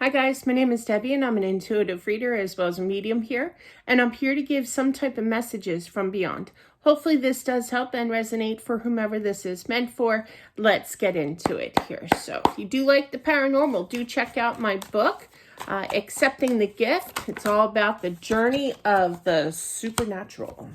Hi guys, my name is Debbie and I'm an intuitive reader as well as a medium here, and I'm here to give some type of messages from beyond. Hopefully this does help and resonate for whomever this is meant for. Let's get into it here. So if you do like the paranormal, do check out my book, Accepting the Gift. It's all about the journey of the supernatural.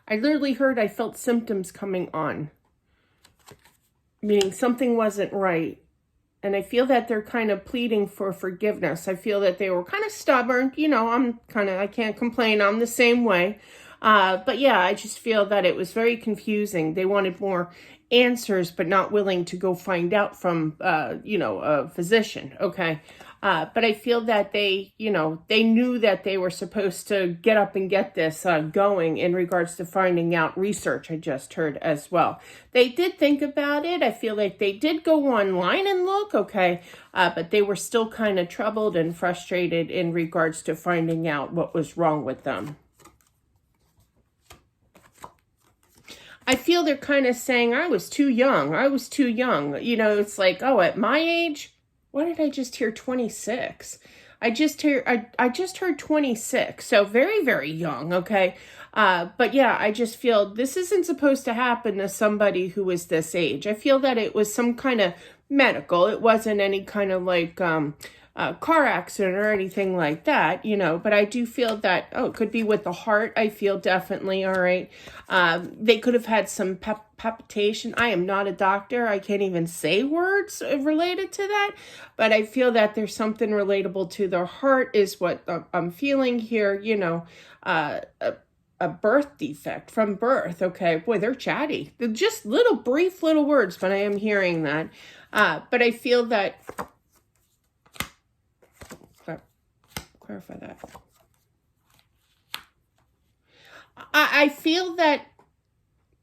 I literally heard I felt symptoms coming on, meaning something wasn't right. And I feel that they're kind of pleading for forgiveness. I feel that they were kind of stubborn. You know, I can't complain. I'm the same way. But yeah, I just feel that it was very confusing. They wanted more answers, but not willing to go find out from, a physician. Okay. But I feel that they knew that they were supposed to get up and get this going in regards to finding out research. I just heard as well. They did think about it. I feel like they did go online and look, okay, but they were still kind of troubled and frustrated in regards to finding out what was wrong with them. I feel they're kind of saying, I was too young. I was too young. You know, it's like, oh, at my age, what did I just hear? 26. I just heard 26. So very, very young. Okay. But yeah, I just feel this isn't supposed to happen to somebody who is this age. I feel that it was some kind of medical. It wasn't any kind of like, car accident or anything like that, you know, but I do feel that, it could be with the heart. I feel definitely, all right. They could have had some palpitation. I am not a doctor. I can't even say words related to that, but I feel that there's something relatable to their heart is what I'm feeling here, you know, a birth defect from birth. Okay. Boy, they're chatty. They're just brief little words, but I am hearing that. But I feel that, clarify that. I feel that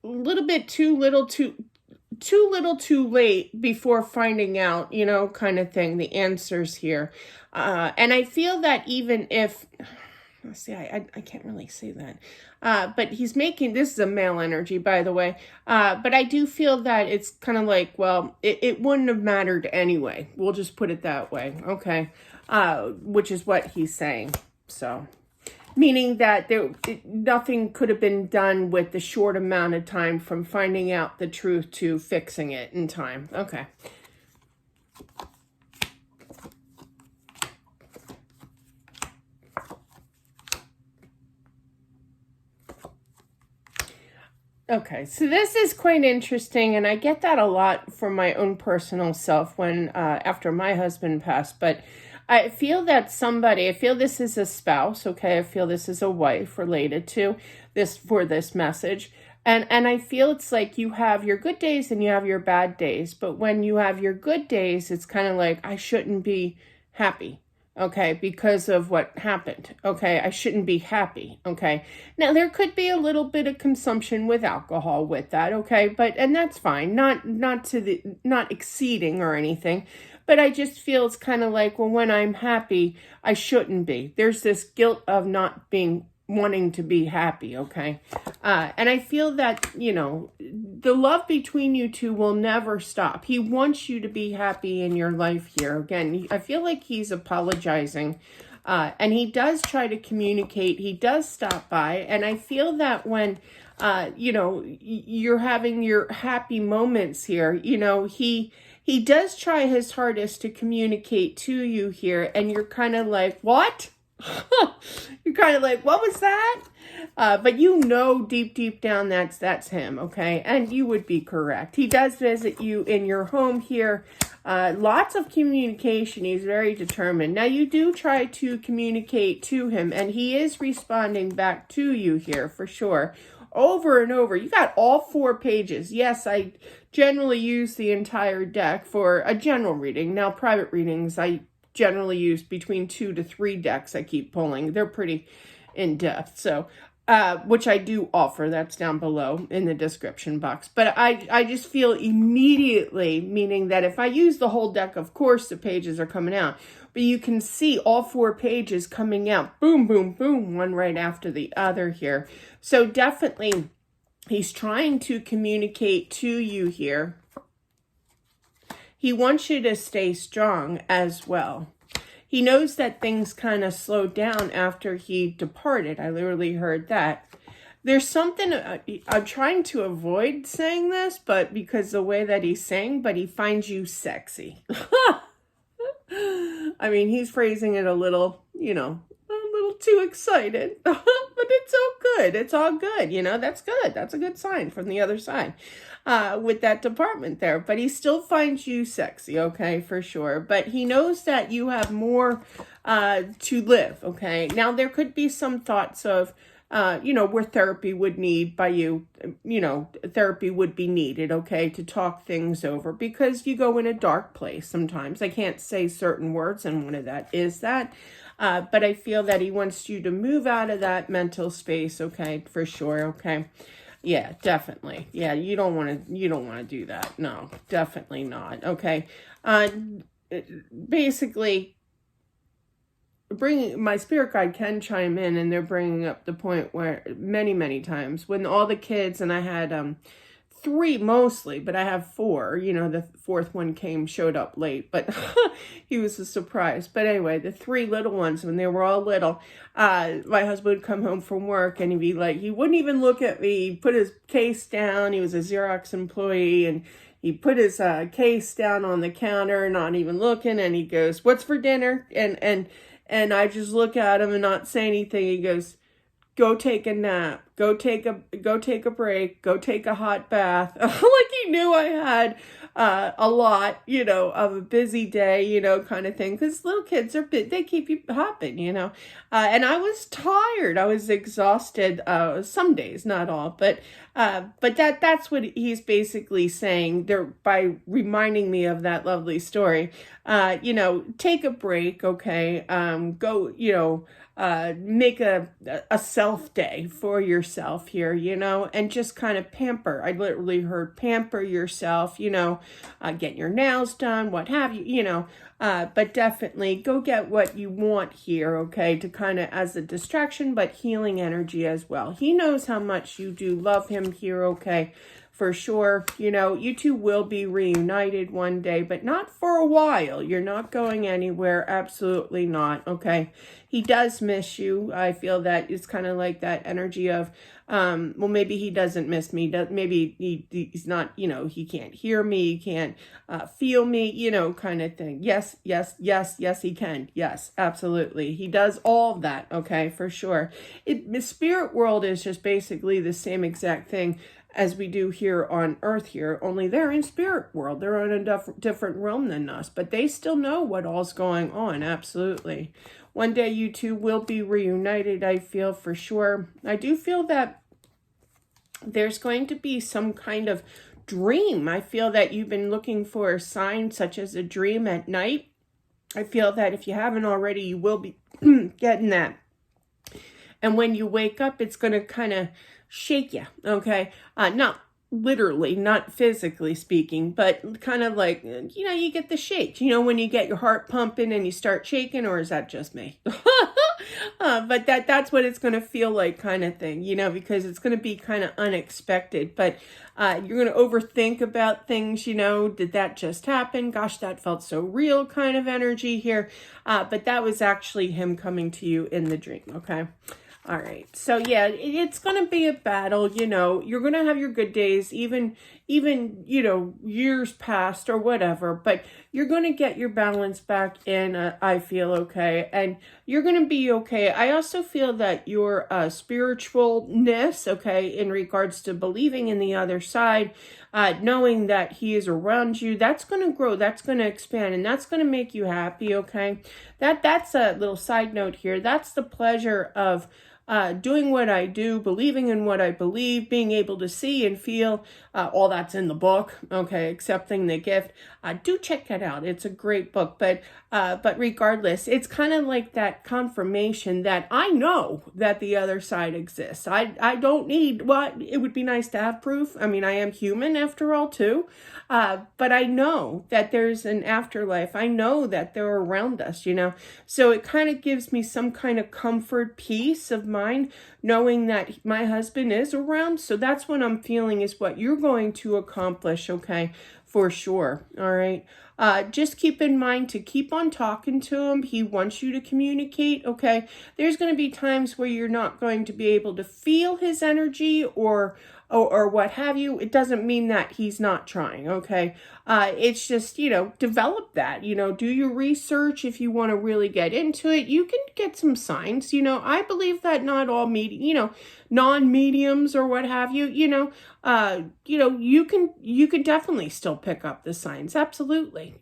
a little bit too little too late before finding out, you know, kind of thing, the answers here. And I feel that even if, let's see, I can't really say that. But he's making, this is a male energy, by the way. But I do feel that it's kind of like, well, it wouldn't have mattered anyway. We'll just put it that way. Okay. Which is what he's saying. So, meaning that nothing could have been done with the short amount of time from finding out the truth to fixing it in time. Okay. Okay, so this is quite interesting, and I get that a lot from my own personal self when, after my husband passed, but I feel that I feel this is a spouse, okay? I feel this is a wife related to this, for this message. And I feel it's like you have your good days and you have your bad days. But when you have your good days, it's kind of like, I shouldn't be happy, okay? Because of what happened, okay? I shouldn't be happy, okay? Now, there could be a little bit of consumption with alcohol with that, okay? And that's fine, not exceeding or anything. But I just feel it's kind of like, well, when I'm happy, I shouldn't be. There's this guilt of not wanting to be happy, okay? And I feel that, you know, the love between you two will never stop. He wants you to be happy in your life here. Again, I feel like he's apologizing. And he does try to communicate. He does stop by. And I feel that when, you're having your happy moments here, you know, he does try his hardest to communicate to you here, and you're kind of like, what? You're kind of like, what was that? But you know deep down that's him, okay? And you would be correct. He does visit you in your home here. Lots of communication. He's very determined. Now, you do try to communicate to him, and he is responding back to you here for sure. Over and over. You got all 4 pages. Yes, I generally use the entire deck for a general reading. Now, private readings, I generally use between 2 to 3 decks I keep pulling. They're pretty in-depth. So, which I do offer. That's down below in the description box. But I just feel immediately, meaning that if I use the whole deck, of course, the pages are coming out. But you can see all 4 pages coming out. Boom, boom, boom. One right after the other here. So definitely He's trying to communicate to you here. He wants you to stay strong as well. He knows that things kind of slowed down after he departed. I literally heard that. There's something, I'm trying to avoid saying this, but because the way that he's saying, but he finds you sexy. I mean, he's phrasing it a little, a little too excited, but it's all good. It's all good. That's good. That's a good sign from the other side with that department there. But he still finds you sexy, okay, for sure. But he knows that you have more to live, okay? Now, there could be some thoughts of, where therapy would therapy would be needed, okay, to talk things over, because you go in a dark place sometimes. I can't say certain words, and one of that is that. But I feel that he wants you to move out of that mental space, okay, for sure, okay? Yeah, definitely. Yeah, you don't want to do that. No, definitely not, okay? Basically, my spirit guide can chime in, and they're bringing up the point where many times when all the kids, and I had 3 mostly, but I have 4, the 4th one showed up late, but he was a surprise. But anyway, the 3 little ones, when they were all little, my husband would come home from work and he'd be like, he wouldn't even look at me. He put his case down. He was a Xerox employee, and he put his case down on the counter, not even looking, and he goes, "What's for dinner?" And I just look at him and not say anything. He goes, "Go take a nap, go take a break, go take a hot bath." Like he knew I had a lot, of a busy day, kind of thing. Because little kids they keep you hopping, and I was tired. I was exhausted some days, not all, but that's what he's basically saying there by reminding me of that lovely story. Take a break, okay? Go, make a self day for yourself here, and just kind of pamper. I literally heard pamper yourself, get your nails done, what have you, but definitely go get what you want here, okay, to kind of as a distraction, but healing energy as well. He knows how much you do love him here, okay, for sure. You two will be reunited one day, but not for a while. You're not going anywhere. Absolutely not. Okay. He does miss you. I feel that it's kind of like that energy of, well, maybe he doesn't miss me. Maybe he's not, he can't hear me. He can't feel me, kind of thing. Yes, he can. Yes, absolutely. He does all of that. Okay, for sure. The spirit world is just basically the same exact thing as we do here on earth here, only they're in spirit world. They're in a different realm than us, but they still know what all's going on. Absolutely. One day you two will be reunited, I feel, for sure. I do feel that there's going to be some kind of dream. I feel that you've been looking for a sign, such as a dream at night. I feel that if you haven't already, you will be getting that. And when you wake up, it's going to kind of shake you, okay? Not literally, not physically speaking, but kind of like, you get the shakes, when you get your heart pumping and you start shaking, or is that just me? But that's what it's going to feel like, kind of thing, because it's going to be kind of unexpected, but you're going to overthink about things, did that just happen? Gosh, that felt so real, kind of energy here. But that was actually him coming to you in the dream, okay? All right. So yeah, it's going to be a battle, you're going to have your good days, even, years past or whatever, but you're going to get your balance back in, I feel, okay. And you're going to be okay. I also feel that your spiritualness, okay, in regards to believing in the other side, knowing that he is around you, that's going to grow, that's going to expand, and that's going to make you happy, okay. That's a little side note here. That's the pleasure of doing what I do, believing in what I believe, being able to see and feel all that's in the book, okay, accepting the gift. Do check it out. It's a great book, but regardless, it's kind of like that confirmation that I know that the other side exists. I don't need, it would be nice to have proof. I mean, I am human after all too, but I know that there's an afterlife. I know that they're around us, so it kind of gives me some kind of comfort, peace of mind, knowing that my husband is around. So that's what I'm feeling is what you're going to accomplish, okay, for sure. All right. Just keep in mind to keep on talking to him. He wants you to communicate, okay? There's going to be times where you're not going to be able to feel his energy or what have you. It doesn't mean that he's not trying, okay? It's just, develop that, do your research. If you want to really get into it, you can get some signs. I believe that not all non-mediums or what have you, you can definitely still pick up the signs. Absolutely.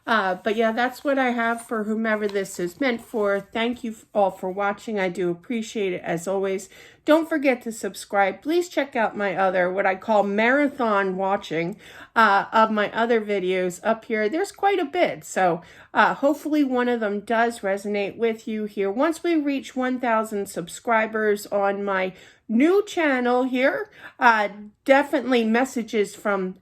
But yeah, that's what I have for whomever this is meant for. Thank you all for watching. I do appreciate it as always. Don't forget to subscribe. Please check out my other, what I call marathon watching of my other videos up here. There's quite a bit. So hopefully one of them does resonate with you here. Once we reach 1,000 subscribers on my new channel here, definitely messages from,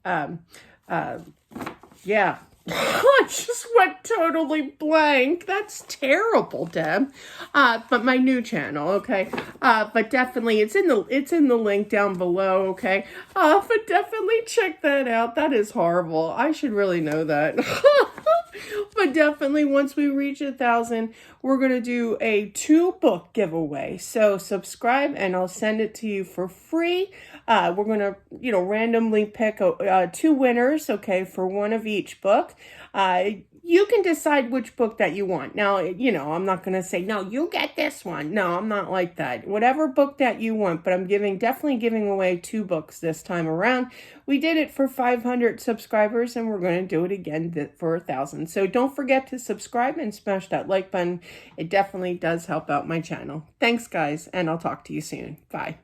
yeah. I just went totally blank. That's terrible, Deb. But my new channel, okay. But definitely it's in the link down below, okay. But definitely check that out. That is horrible. I should really know that. But definitely once we reach 1,000, we're going to do a 2-book giveaway. So subscribe and I'll send it to you for free. We're going to, randomly pick 2 winners, okay, for one of each book. You can decide which book that you want. Now, I'm not going to say, no, you get this one. No, I'm not like that. Whatever book that you want, but I'm definitely giving away 2 books this time around. We did it for 500 subscribers and we're going to do it again for 1,000. So don't forget to subscribe and smash that like button. It definitely does help out my channel. Thanks, guys, and I'll talk to you soon. Bye.